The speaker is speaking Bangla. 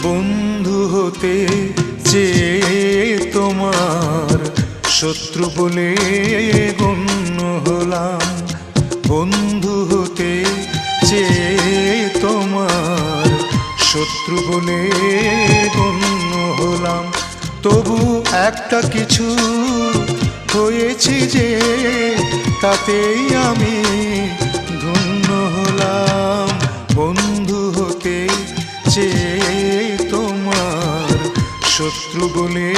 বন্ধু হতে চেয়ে তোমার শত্রু বলে গণ্য হলাম। বন্ধু হতে চেয়ে তোমার শত্রু বলে গণ্য হলাম। তবু একটা কিছু হয়েছি যে তাতেই আমি ধন্য হলাম। বন্ধু হতে চেয়ে তোমার শত্রু বলে